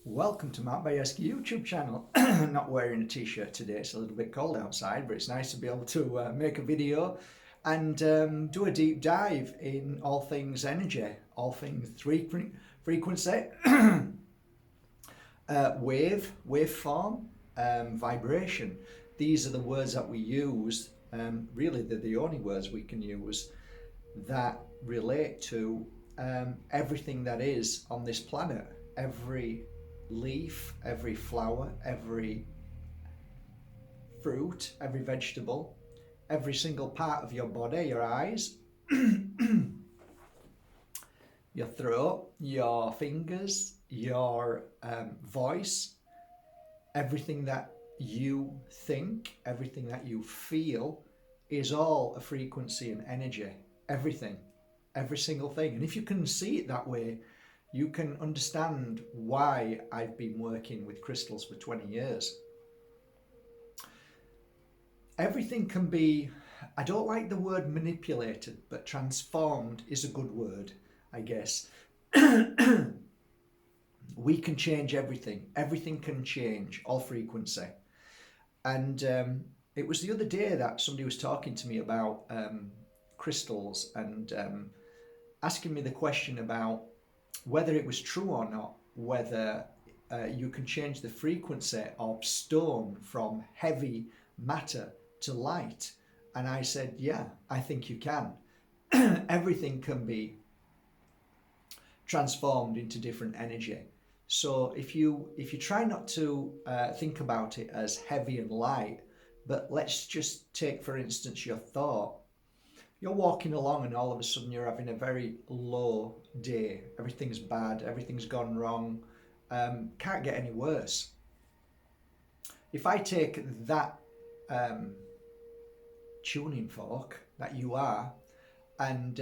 Welcome to my Bajerski YouTube channel. I'm not wearing a t-shirt today, it's a little bit cold outside, but it's nice to be able to make a video and do a deep dive in all things energy, all things frequency, waveform, vibration. These are the words that we use, really they're the only words we can use that relate to everything that is on this planet. Every leaf, every flower, every fruit, every vegetable, every single part of your body, your eyes, your throat, your fingers, your voice, everything that you think, everything that you feel is all a frequency and energy. Everything, every single thing. And if you can see it that way, you can understand why I've been working with crystals for 20 years. Everything can be, I don't like the word manipulated, but transformed is a good word, I guess. We can change everything. Everything can change, all frequency. And it was the other day that somebody was talking to me about crystals and asking me the question about whether it was true or not, whether you can change the frequency of stone from heavy matter to light. And I said, yeah, I think you can. Everything can be transformed into different energy. So if you try not to think about it as heavy and light, but let's just take, for instance, your thought. You're walking along and all of a sudden you're having a very low day. Everything's bad, everything's gone wrong, can't get any worse. If I take that tuning fork that you are and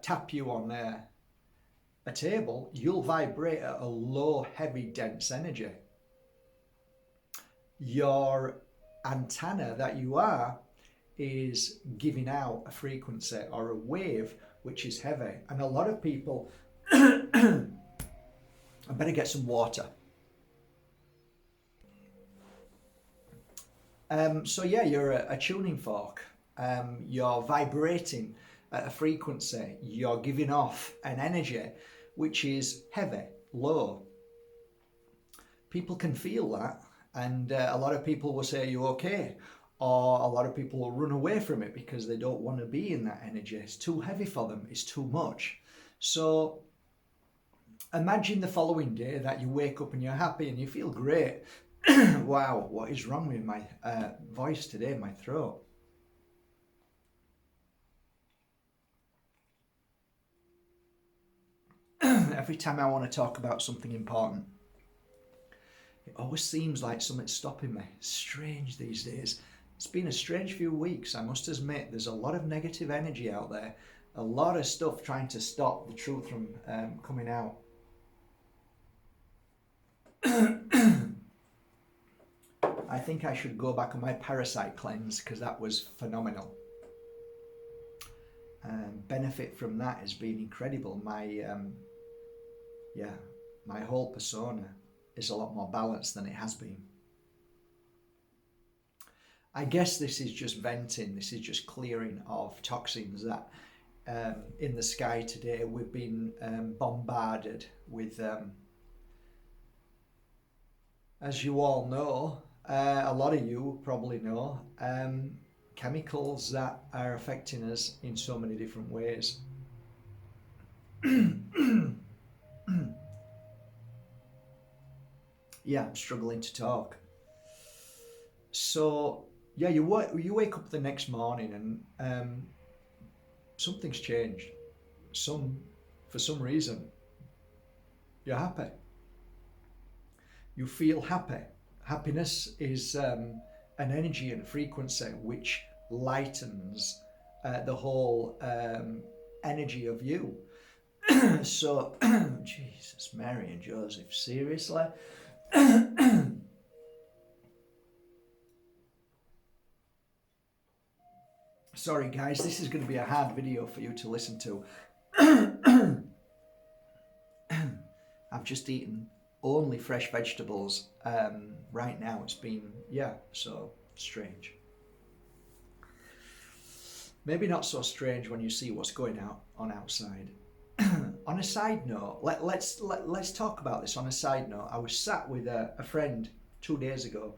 tap you on a table, you'll vibrate at a low, heavy, dense energy. Your antenna that you are is giving out a frequency or a wave which is heavy. And a lot of people, I better get some water. So yeah, you're a tuning fork. You're vibrating at a frequency. You're giving off an energy which is heavy, low. People can feel that, and a lot of people will say, "Are you okay?" Or a lot of people will run away from it because they don't want to be in that energy. It's too heavy for them, it's too much. So imagine the following day that you wake up and you're happy and you feel great. Wow, what is wrong with my voice today, my throat? Every time I want to talk about something important, it always seems like something's stopping me. It's strange these days. It's been a strange few weeks, I must admit. There's a lot of negative energy out there, a lot of stuff trying to stop the truth from coming out. I think I should go back on my parasite cleanse because that was phenomenal. Benefit from that has been incredible. My whole persona is a lot more balanced than it has been. I guess this is just venting, this is just clearing of toxins that in the sky today we've been bombarded with, as you all know, a lot of you probably know, chemicals that are affecting us in so many different ways. Yeah, I'm struggling to talk. So yeah, you wake up the next morning and something's changed. For some reason, you're happy. You feel happy. Happiness is an energy and frequency which lightens the whole energy of you. So, Jesus, Mary and Joseph, seriously? Sorry guys, this is going to be a hard video for you to listen to. I've just eaten only fresh vegetables right now. It's been, yeah, so strange. Maybe not so strange when you see what's going on outside. On a side note, let's talk about this. On a side note, I was sat with a friend 2 days ago,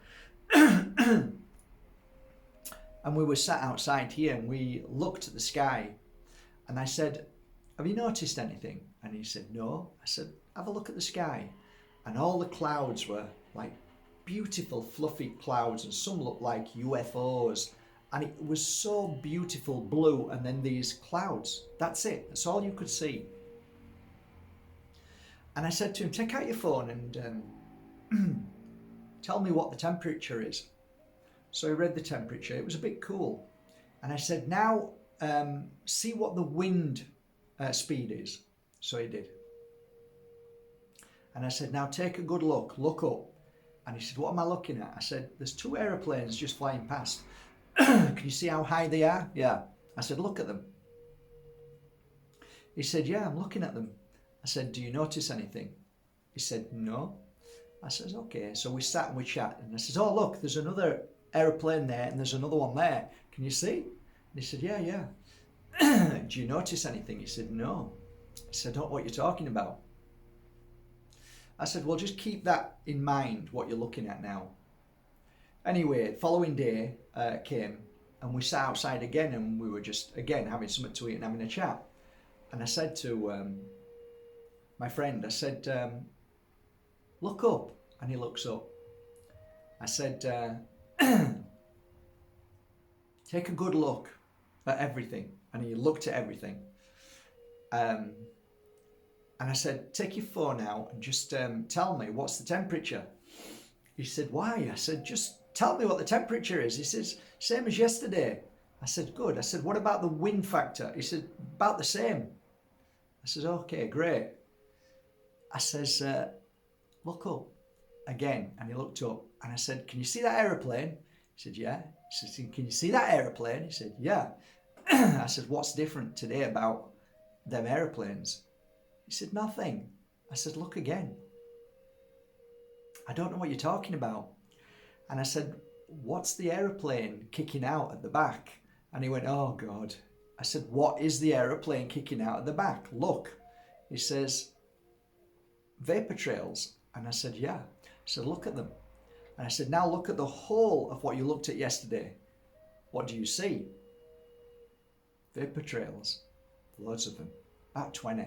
and we were sat outside here, and we looked at the sky, and I said, "Have you noticed anything?" And he said, "No." I said, "Have a look at the sky," and all the clouds were like beautiful, fluffy clouds, and some looked like UFOs. And it was so beautiful blue, and then these clouds. That's it. That's all you could see. And I said to him, "Take out your phone and tell me what the temperature is." So he read the temperature. It was a bit cool. And I said, "Now see what the wind speed is." So he did. And I said, "Now take a good look up." And he said, "What am I looking at?" I said, "There's 2 aeroplanes just flying past. Can you see how high they are?" "Yeah." I said, "Look at them." He said, "Yeah, I'm looking at them." I said, "Do you notice anything?" He said, "No." I said, "Okay." So we sat and we chat, and I said, "Oh, look, there's another aeroplane there, and there's another one there. Can you see?" And he said, "Yeah, yeah." "Do you notice anything?" He said, "No." I said, "I don't know what you're talking about." I said, "Well, just keep that in mind, what you're looking at now." Anyway, the following day came, and we sat outside again, and we were just, again, having something to eat and having a chat. And I said to my friend, I said, "Look up." And he looks up. I said, "Take a good look at everything." And he looked at everything. And I said, "Take your phone out and just tell me what's the temperature." He said, "Why?" I said, "Just tell me what the temperature is." He says, "Same as yesterday." I said, "Good." I said, "What about the wind factor?" He said, "About the same." I said, "Okay, great." I says, "Look up again." And he looked up, and I said, "Can you see that aeroplane?" He said, "Yeah." He said, "Can you see that aeroplane?" He said, "Yeah." I said, "What's different today about them aeroplanes?" He said, "Nothing." I said, "Look again." "I don't know what you're talking about." And I said, "What's the aeroplane kicking out at the back?" And he went, "Oh God." I said, "What is the aeroplane kicking out at the back? Look." He says, "Vapor trails." And I said, "Yeah." I said, "Look at them." And I said, "Now look at the whole of what you looked at yesterday. What do you see?" Vapor trails. Loads of them. About 20.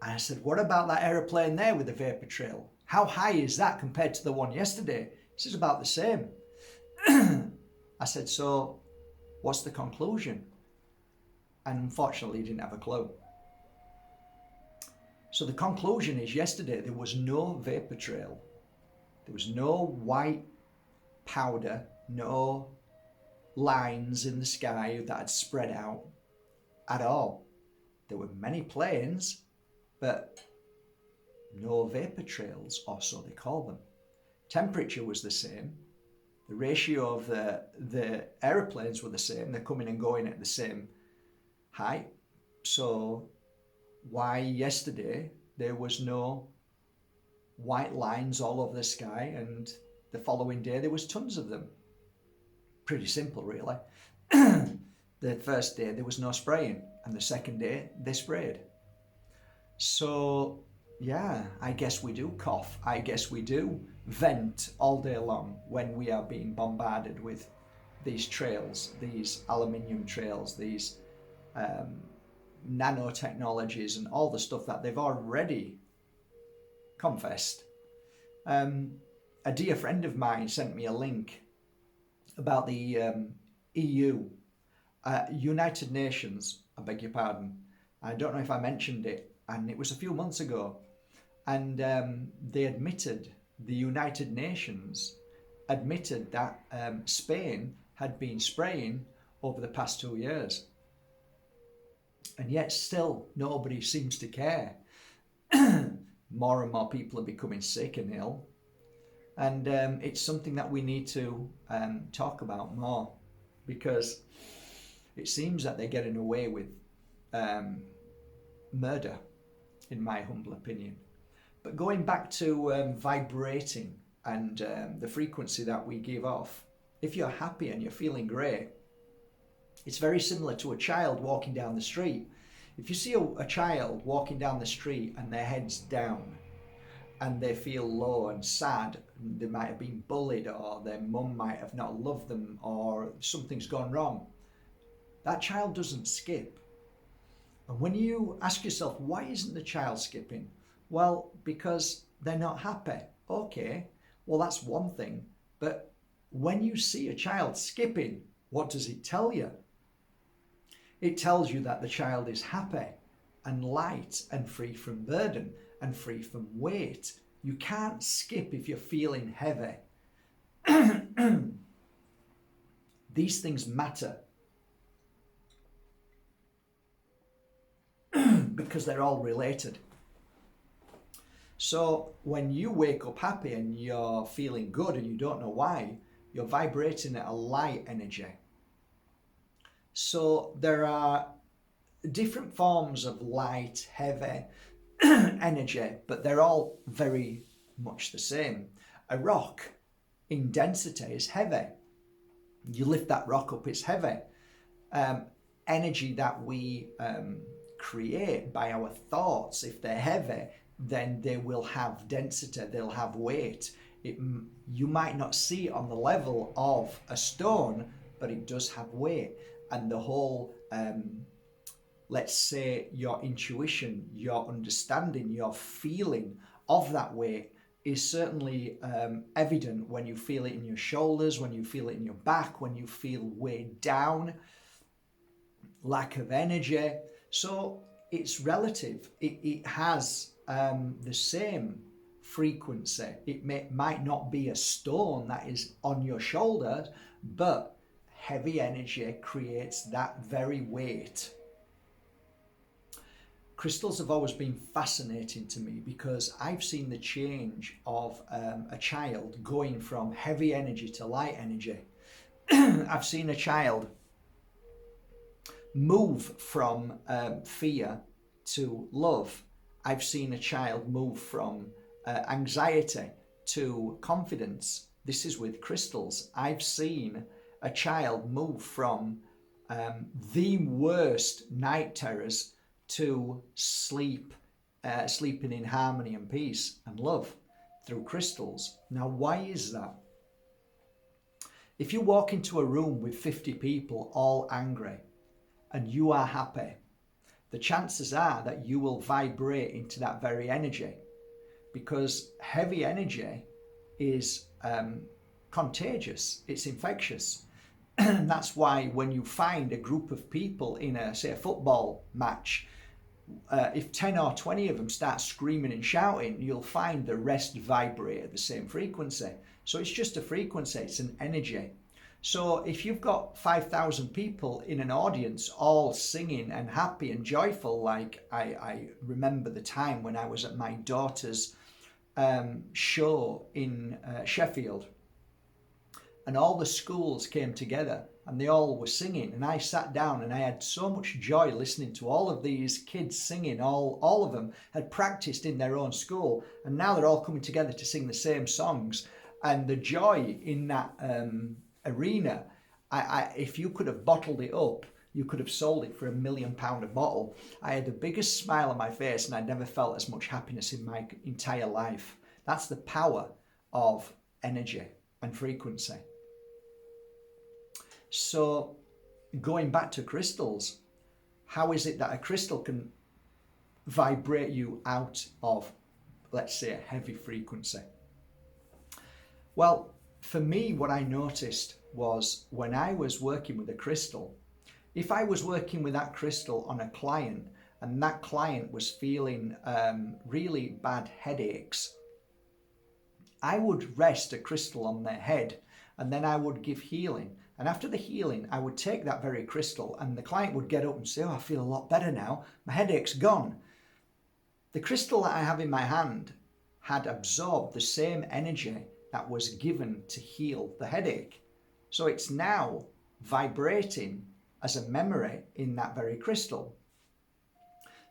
And I said, "What about that aeroplane there with the vapor trail? How high is that compared to the one yesterday?" He says, "About the same." I said, "So what's the conclusion?" And unfortunately, he didn't have a clue. So the conclusion is, yesterday there was no vapor trail. There was no white powder, no lines in the sky that had spread out at all. There were many planes, but no vapor trails, or so they call them. Temperature was the same. The ratio of the aeroplanes were the same. They're coming and going at the same height. So why yesterday there was no white lines all over the sky, and the following day there was tons of them? Pretty simple, really. The first day there was no spraying, and the second day they sprayed. So yeah, I guess we do cough. I guess we do vent all day long when we are being bombarded with these trails, these aluminium trails, these nanotechnologies, and all the stuff that they've already confessed. A dear friend of mine sent me a link about the EU, United Nations, I beg your pardon. I don't know if I mentioned it, and it was a few months ago, and they admitted, the United Nations admitted that Spain had been spraying over the past 2 years. And yet still nobody seems to care. More and more people are becoming sick and ill. And it's something that we need to talk about more, because it seems that they're getting away with murder. in my humble opinion. But going back to vibrating and the frequency that we give off, if you're happy and you're feeling great, it's very similar to a child walking down the street. If you see a child walking down the street and their head's down and they feel low and sad, they might have been bullied, or their mum might have not loved them, or something's gone wrong, that child doesn't skip. And when you ask yourself, why isn't the child skipping? Well, because they're not happy. Okay, well, that's one thing. But when you see a child skipping, what does it tell you? It tells you that the child is happy and light and free from burden and free from weight. You can't skip if you're feeling heavy. These things matter because they're all related. So when you wake up happy and you're feeling good and you don't know why, you're vibrating at a light energy. So there are different forms of light, heavy energy, but they're all very much the same. A rock in density is heavy. You lift that rock up, it's heavy. Energy that we create by our thoughts, if they're heavy, then they will have density, they'll have weight. You might not see it on the level of a stone, but it does have weight. And the whole, let's say, your intuition, your understanding, your feeling of that weight is certainly evident when you feel it in your shoulders, when you feel it in your back, when you feel weighed down, lack of energy. So it's relative. It has the same frequency. It might not be a stone that is on your shoulder, but heavy energy creates that very weight. Crystals have always been fascinating to me because I've seen the change of a child going from heavy energy to light energy. I've seen a child move from fear to love. I've seen a child move from anxiety to confidence. This is with crystals. I've seen a child move from the worst night terrors to sleeping in harmony and peace and love through crystals. Now, why is that? If you walk into a room with 50 people all angry and you are happy, the chances are that you will vibrate into that very energy, because heavy energy is contagious, it's infectious. And that's why when you find a group of people in a football match, if 10 or 20 of them start screaming and shouting, you'll find the rest vibrate at the same frequency. So it's just a frequency, it's an energy. So if you've got 5,000 people in an audience all singing and happy and joyful, like I remember the time when I was at my daughter's show in Sheffield, and all the schools came together and they all were singing, and I sat down and I had so much joy listening to all of these kids singing. All of them had practiced in their own school, and now they're all coming together to sing the same songs. And the joy in that arena, if you could have bottled it up, you could have sold it for £1 million a bottle. I had the biggest smile on my face and I'd never felt as much happiness in my entire life. That's the power of energy and frequency. So going back to crystals, how is it that a crystal can vibrate you out of, let's say, a heavy frequency? Well, for me, what I noticed was when I was working with a crystal, if I was working with that crystal on a client and that client was feeling really bad headaches, I would rest a crystal on their head and then I would give healing. And after the healing, I would take that very crystal and the client would get up and say, "Oh, I feel a lot better now. My headache's gone." The crystal that I have in my hand had absorbed the same energy that was given to heal the headache. So it's now vibrating as a memory in that very crystal.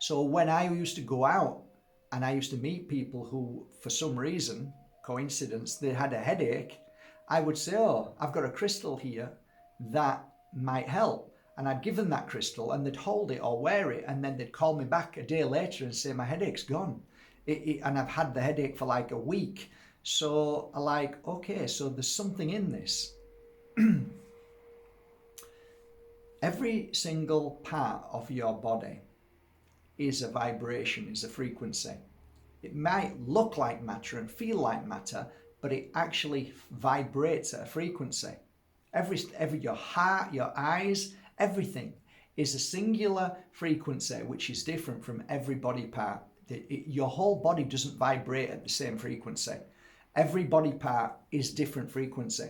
So when I used to go out and I used to meet people who, for some reason, coincidence, they had a headache, I would say, oh, I've got a crystal here that might help. And I'd give them that crystal and they'd hold it or wear it, and then they'd call me back a day later and say, my headache's gone. And I've had the headache for like a week. So I like, okay, so there's something in this. Every single part of your body is a vibration, is a frequency. It might look like matter and feel like matter, but it actually vibrates at a frequency. Every your heart, your eyes, everything is a singular frequency which is different from every body part. Your whole body doesn't vibrate at the same frequency. Every body part is different frequency.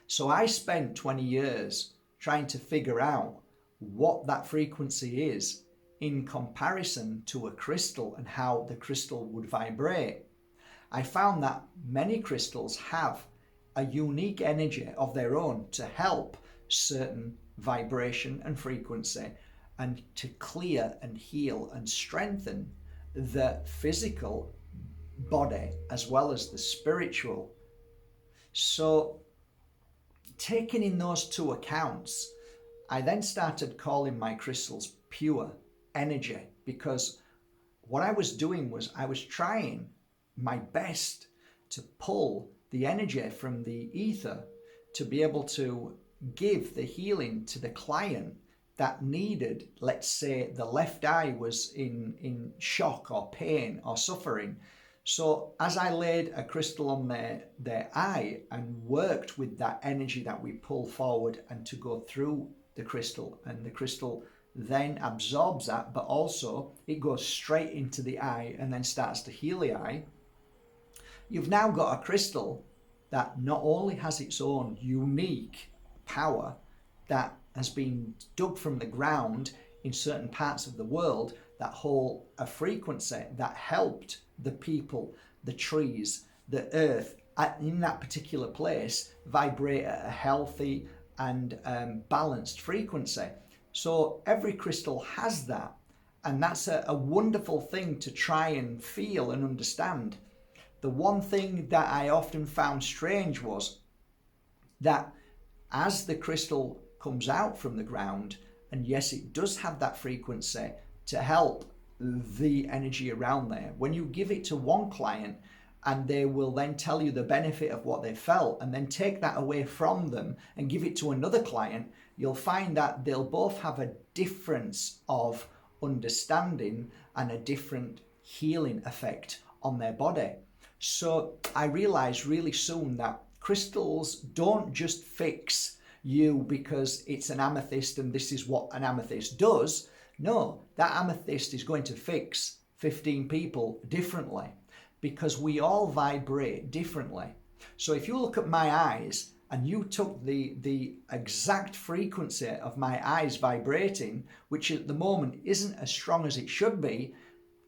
So I spent 20 years trying to figure out what that frequency is in comparison to a crystal and how the crystal would vibrate. I found that many crystals have a unique energy of their own to help certain vibration and frequency, and to clear and heal and strengthen the physical body as well as the spiritual. So taking in those two accounts, I then started calling my crystals pure energy, because what I was doing was I was trying my best to pull the energy from the ether to be able to give the healing to the client that needed, let's say the left eye was in shock or pain or suffering. So as I laid a crystal on their eye and worked with that energy that we pull forward and to go through the crystal, and the crystal then absorbs that, but also it goes straight into the eye and then starts to heal the eye. You've now got a crystal that not only has its own unique power that has been dug from the ground in certain parts of the world that hold a frequency that helped the people, the trees, the earth in that particular place vibrate at a healthy and balanced frequency. So every crystal has that, and that's a wonderful thing to try and feel and understand. The one thing that I often found strange was that as the crystal comes out from the ground, and yes, it does have that frequency to help the energy around there, when you give it to one client and they will then tell you the benefit of what they felt and then take that away from them and give it to another client, you'll find that they'll both have a difference of understanding and a different healing effect on their body. So I realized really soon that crystals don't just fix you because it's an amethyst and this is what an amethyst does. No, that amethyst is going to fix 15 people differently, because we all vibrate differently. So if you look at my eyes and you took the exact frequency of my eyes vibrating, which at the moment isn't as strong as it should be,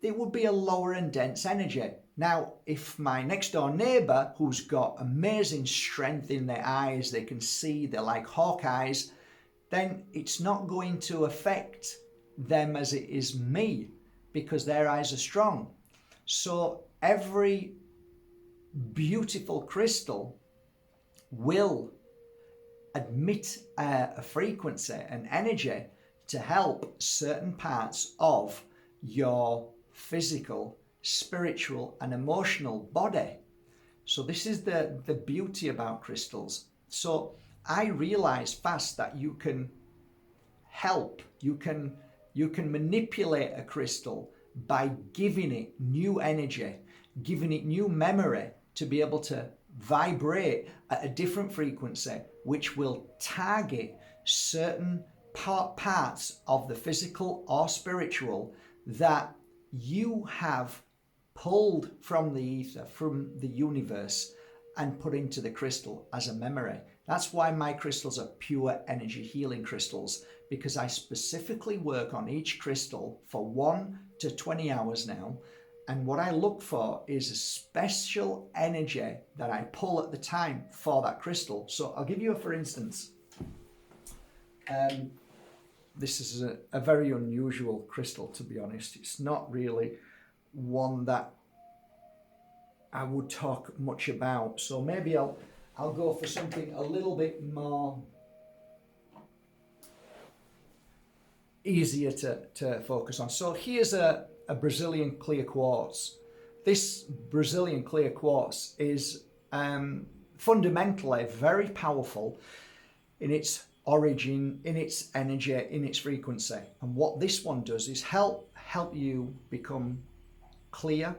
it would be a lower and dense energy. Now, if my next door neighbor, who's got amazing strength in their eyes, they can see, they're like hawk eyes, then it's not going to affect them as it is me, because their eyes are strong. So every beautiful crystal will emit a frequency, an energy to help certain parts of your physical, spiritual and emotional body. So this is the beauty about crystals. So I realized fast that you can help, you can manipulate a crystal by giving it new energy, giving it new memory to be able to vibrate at a different frequency, which will target certain parts of the physical or spiritual that you have pulled from the ether, from the universe, and put into the crystal as a memory. That's why my crystals are pure energy healing crystals, because I specifically work on each crystal for 1 to 20 hours now. And what I look for is a special energy that I pull at the time for that crystal. So I'll give you a for instance. this is a very unusual crystal, to be honest. It's not really one that I would talk much about. So maybe I'll go for something a little bit more easier to focus on. So here's a Brazilian clear quartz. This Brazilian clear quartz is fundamentally very powerful in its origin, in its energy, in its frequency. And what this one does is help you become clear.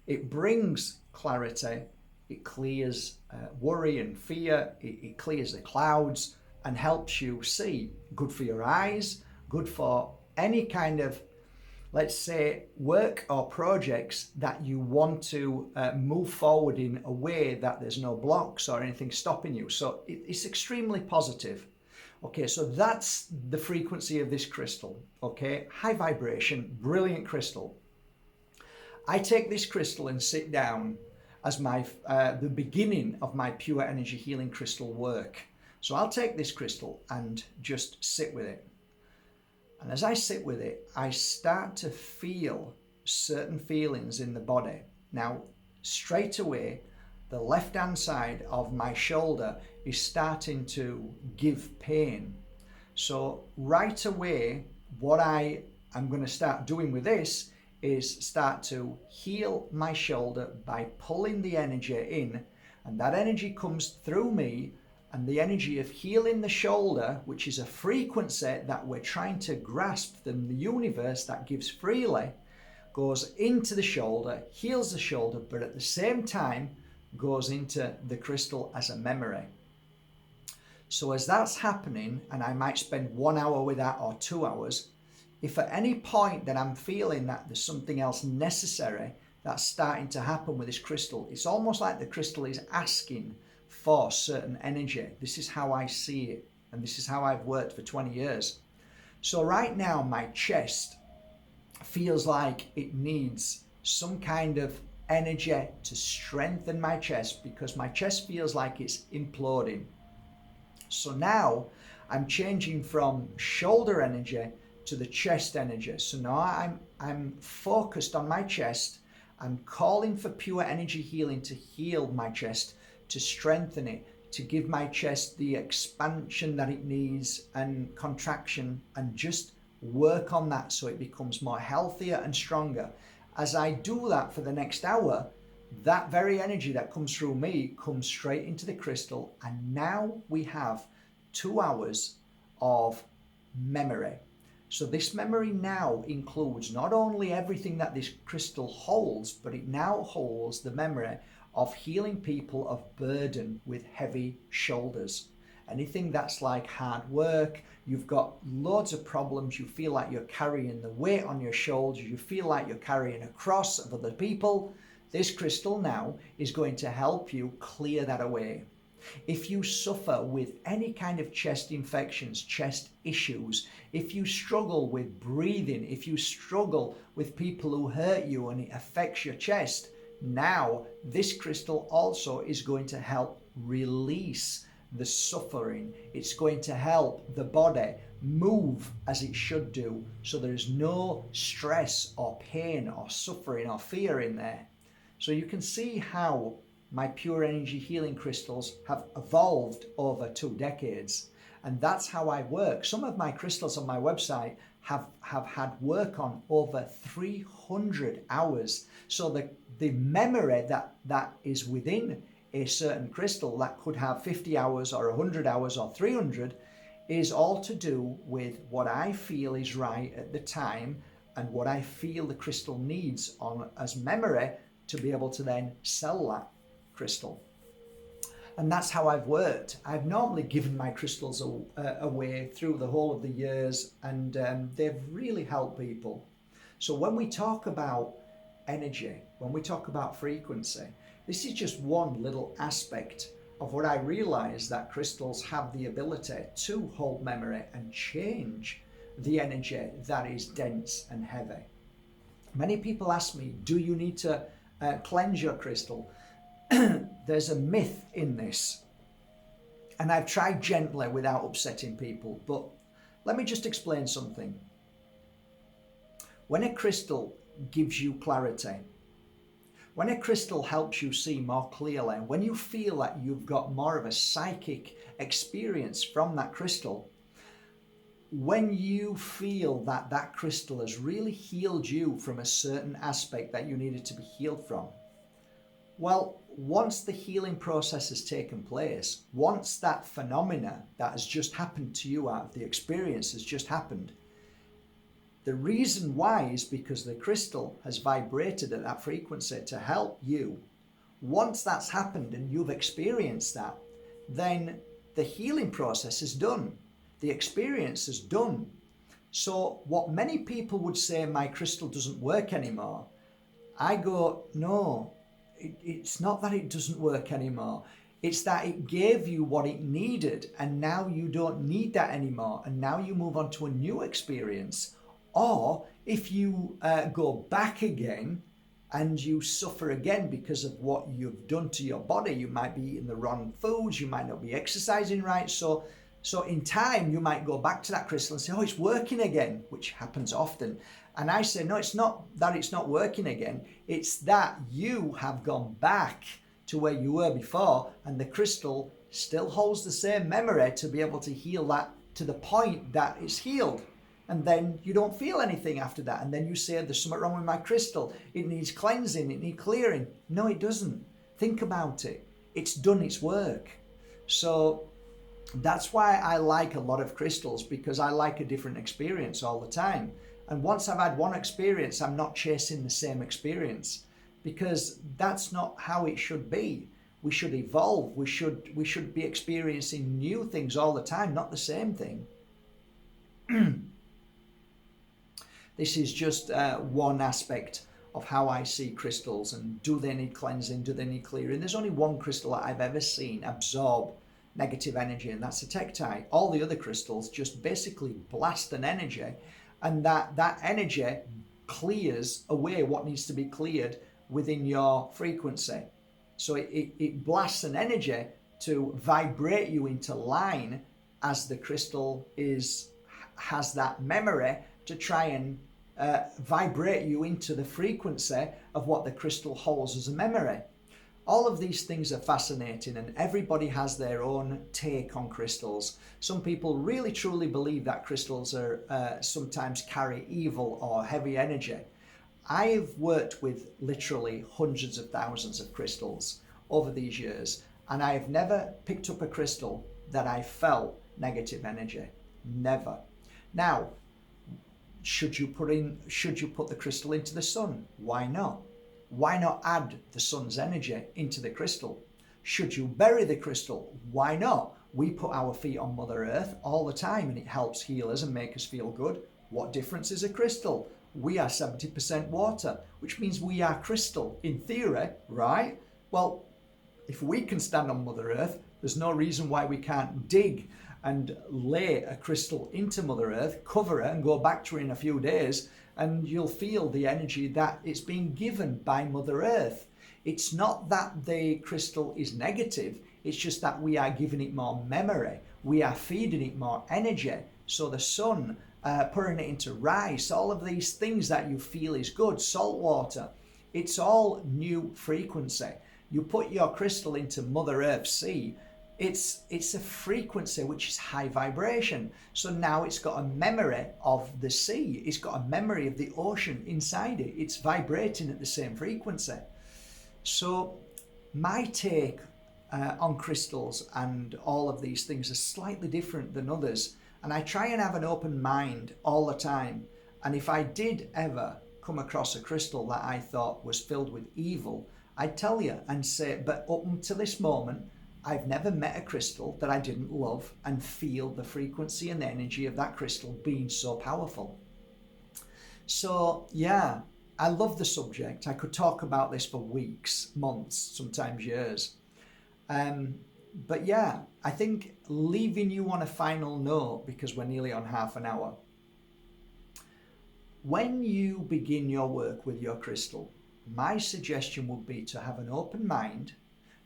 It brings clarity. It clears worry and fear. It clears the clouds and helps you see. Good for your eyes, good for any kind of, let's say, work or projects that you want to move forward in a way that there's no blocks or anything stopping you. So it's extremely positive. Okay, so that's the frequency of this crystal. Okay, high vibration, brilliant crystal. I take this crystal and sit down as my the beginning of my pure energy healing crystal work. So I'll take this crystal and just sit with it. And as I sit with it, I start to feel certain feelings in the body. Now, straight away, the left-hand side of my shoulder is starting to give pain. So right away, what I am going to start doing with this is start to heal my shoulder by pulling the energy in, and that energy comes through me, and the energy of healing the shoulder, which is a frequency that we're trying to grasp from the universe that gives freely, goes into the shoulder, heals the shoulder, but at the same time goes into the crystal as a memory. So as that's happening, and I might spend 1 hour with that or 2 hours, if at any point that I'm feeling that there's something else necessary that's starting to happen with this crystal, it's almost like the crystal is asking for certain energy. This is how I see it, and this is how I've worked for 20 years. So right now my chest feels like it needs some kind of energy to strengthen my chest, because my chest feels like it's imploding. So now I'm changing from shoulder energy to the chest energy. So now I'm focused on my chest. I'm calling for pure energy healing to heal my chest, to strengthen it, to give my chest the expansion that it needs and contraction, and just work on that so it becomes more healthier and stronger. As I do that for the next hour, that very energy that comes through me comes straight into the crystal, and now we have 2 hours of memory. So this memory now includes not only everything that this crystal holds, but it now holds the memory of healing people of burden with heavy shoulders. Anything that's like hard work, you've got loads of problems, you feel like you're carrying the weight on your shoulders, you feel like you're carrying a cross of other people, this crystal now is going to help you clear that away. If you suffer with any kind of chest infections, chest issues, if you struggle with breathing, if you struggle with people who hurt you and it affects your chest, now this crystal also is going to help release the suffering. It's going to help the body move as it should do, so there's no stress or pain or suffering or fear in there. So you can see how my pure energy healing crystals have evolved over 2 decades, and that's how I work. Some of my crystals on my website have had work on over 300 hours. So the memory that is within a certain crystal that could have 50 hours or 100 hours or 300 is all to do with what I feel is right at the time and what I feel the crystal needs on as memory to be able to then sell that crystal. And that's how I've worked. I've normally given my crystals away through the whole of the years, and they've really helped people. So when we talk about energy, when we talk about frequency, this is just one little aspect of what I realize, that crystals have the ability to hold memory and change the energy that is dense and heavy. Many people ask me, do you need to cleanse your crystal? There's a myth in this, and I've tried gently without upsetting people, but Let me just explain something. When a crystal gives you clarity, when a crystal helps you see more clearly, when you feel that you've got more of a psychic experience from that crystal, when you feel that that crystal has really healed you from a certain aspect that you needed to be healed from, well, once the healing process has taken place, once that phenomena that has just happened to you out of the experience has just happened, the reason why is because the crystal has vibrated at that frequency to help you. Once that's happened and you've experienced that, then the healing process is done. The experience is done. So what many people would say, my crystal doesn't work anymore, I go, no, it's not that it doesn't work anymore. It's that it gave you what it needed and now you don't need that anymore. And now you move on to a new experience. Or if you go back again and you suffer again because of what you've done to your body, you might be eating the wrong foods, you might not be exercising right. So in time, you might go back to that crystal and say, oh, it's working again, which happens often. And I say, no, it's not that it's not working again. It's that you have gone back to where you were before, and the crystal still holds the same memory to be able to heal that to the point that it's healed. And then you don't feel anything after that. And then you say, there's something wrong with my crystal. It needs cleansing, it needs clearing. No, it doesn't. Think about it. It's done its work. So that's why I like a lot of crystals, because I like a different experience all the time. And once I've had one experience, I'm not chasing the same experience, because that's not how it should be. We should evolve. We should be experiencing new things all the time, not the same thing. This is just one aspect of how I see crystals, and do they need cleansing, do they need clearing? There's only one crystal that I've ever seen absorb negative energy, and that's a tektite. All the other crystals just basically blast an energy, and that energy clears away what needs to be cleared within your frequency. So it blasts an energy to vibrate you into line as the crystal has that memory to try and vibrate you into the frequency of what the crystal holds as a memory. All of these things are fascinating, and everybody has their own take on crystals. Some people really truly believe that crystals are sometimes carry evil or heavy energy. I've worked with literally hundreds of thousands of crystals over these years, and I have never picked up a crystal that I felt negative energy. Never. Now, should you put the crystal into the sun? Why not? Why not add the sun's energy into the crystal? Should you bury the crystal? Why not? We put our feet on Mother Earth all the time, and it helps heal us and make us feel good. What difference is a crystal? We are 70% water, which means we are crystal in theory, right? Well, if we can stand on Mother Earth, there's no reason why we can't dig and lay a crystal into Mother Earth, cover her, and go back to her in a few days, and you'll feel the energy that it's being given by Mother Earth. It's not that the crystal is negative, it's just that we are giving it more memory, we are feeding it more energy. So the sun, putting it into rice, all of these things that you feel is good, salt water, it's all new frequency. You put your crystal into Mother Earth's sea, it's a frequency which is high vibration. So now it's got a memory of the sea, it's got a memory of the ocean inside it, it's vibrating at the same frequency. So my take on crystals and all of these things are slightly different than others, and I try and have an open mind all the time. And if I did ever come across a crystal that I thought was filled with evil, I'd tell you and say, but up until this moment, I've never met a crystal that I didn't love and feel the frequency and the energy of that crystal being so powerful. So yeah, I love the subject. I could talk about this for weeks, months, sometimes years. But yeah, I think leaving you on a final note, because we're nearly on half an hour. When you begin your work with your crystal, my suggestion would be to have an open mind,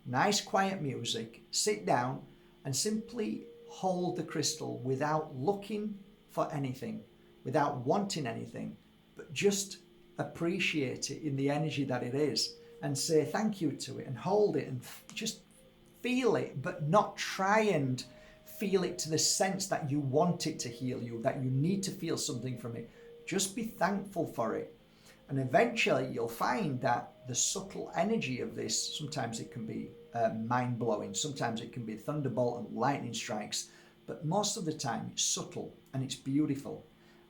nice quiet music, sit down and simply hold the crystal without looking for anything, without wanting anything, but just appreciate it in the energy that it is and say thank you to it and hold it and just feel it, but not try and feel it to the sense that you want it to heal you, that you need to feel something from it. Just be thankful for it. And eventually you'll find that the subtle energy of this, sometimes it can be mind-blowing, sometimes it can be thunderbolt and lightning strikes, but most of the time it's subtle and it's beautiful.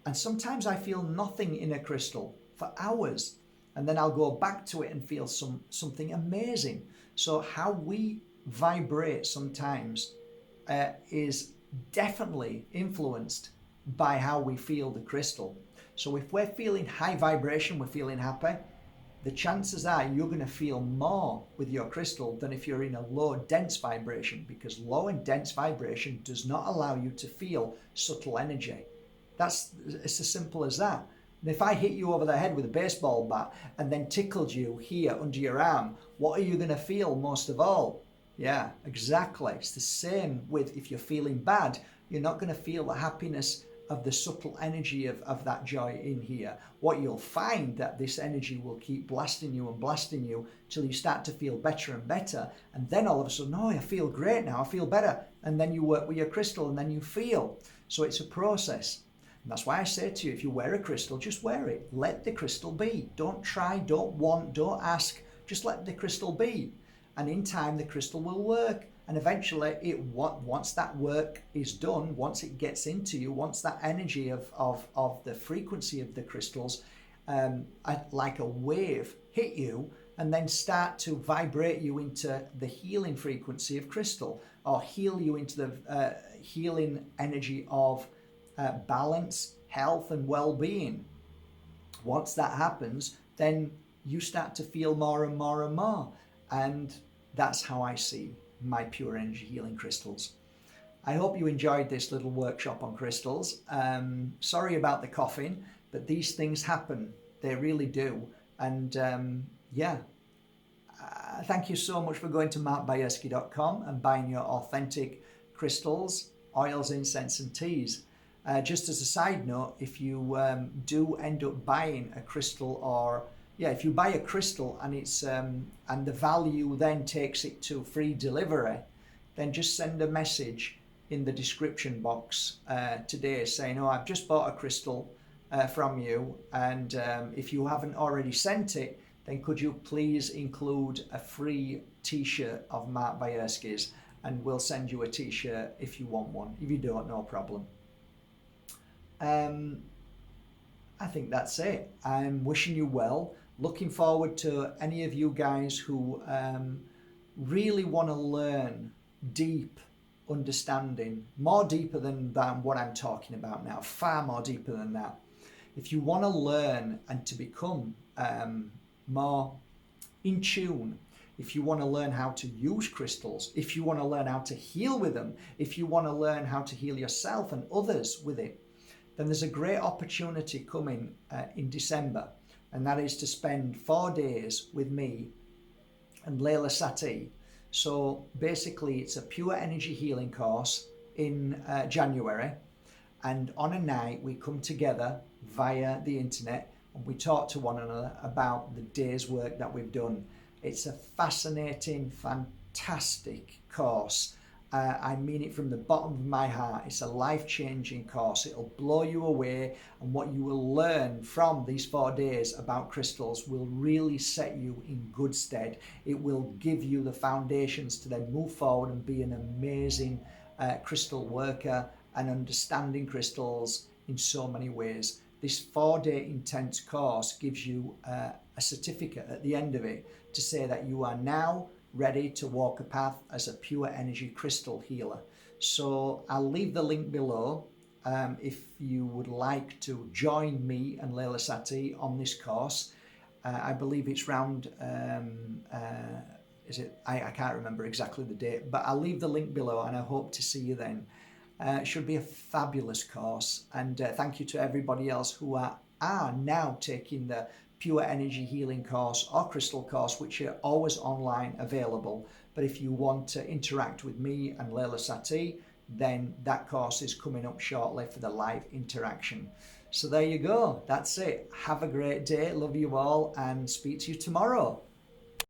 And sometimes I feel nothing in a crystal for hours, and then I'll go back to it and feel something amazing. So how we vibrate sometimes is definitely influenced by how we feel the crystal. So if we're feeling high vibration, we're feeling happy, the chances are you're going to feel more with your crystal than if you're in a low dense vibration, because low and dense vibration does not allow you to feel subtle energy. It's as simple as that. And if I hit you over the head with a baseball bat and then tickled you here under your arm, what are you going to feel most of all? Yeah, exactly. It's the same with if you're feeling bad, you're not going to feel the happiness of the subtle energy of that joy in here. What you'll find that this energy will keep blasting you till you start to feel better and better. And then all of a sudden, oh, I feel great now, I feel better. And then you work with your crystal and then you feel. So it's a process. And that's why I say to you, if you wear a crystal, just wear it. Let the crystal be. Don't try, don't want, don't ask. Just let the crystal be. And in time, the crystal will work. And eventually, once that work is done, once it gets into you, once that energy of the frequency of the crystals, like a wave, hit you, and then start to vibrate you into the healing frequency of crystal, or heal you into the healing energy of balance, health, and well-being. Once that happens, then you start to feel more and more and more. And that's how I see my pure energy healing crystals. I hope you enjoyed this little workshop on crystals. Sorry about the coughing, but these things happen. They really do. And thank you so much for going to markbajerski.com and buying your authentic crystals, oils, incense, and teas. Just as a side note, if you do end up buying a crystal, or if you buy a crystal and it's and the value then takes it to free delivery, then just send a message in the description box today saying, "Oh, I've just bought a crystal from you, and if you haven't already sent it, then could you please include a free T-shirt of Mark Bajerski's, and we'll send you a T-shirt if you want one. If you don't, no problem." I think that's it. I'm wishing you well. Looking forward to any of you guys who really want to learn deep understanding, more deeper than what I'm talking about now, far more deeper than that. If you want to learn and to become more in tune, if you want to learn how to use crystals, if you want to learn how to heal with them, if you want to learn how to heal yourself and others with it, then there's a great opportunity coming in December, and that is to spend 4 days with me and Layla Satie. So basically it's a pure energy healing course in January, and on a night we come together via the internet and we talk to one another about the day's work that we've done. It's a fascinating, fantastic course. I mean it from the bottom of my heart. It's a life-changing course. It'll blow you away, and what you will learn from these 4 days about crystals will really set you in good stead. It will give you the foundations to then move forward and be an amazing crystal worker and understanding crystals in so many ways. This 4-day intense course gives you a certificate at the end of it to say that you are now ready to walk a path as a pure energy crystal healer. So I'll leave the link below if you would like to join me and Layla Satie on this course. I believe it's round, I can't remember exactly the date, but I'll leave the link below and I hope to see you then. It should be a fabulous course, and thank you to everybody else who are now taking the pure energy healing course or crystal course, which are always online available. But if you want to interact with me and Layla Satie, then that course is coming up shortly for the live interaction. So there you go. That's it. Have a great day. Love you all and speak to you tomorrow.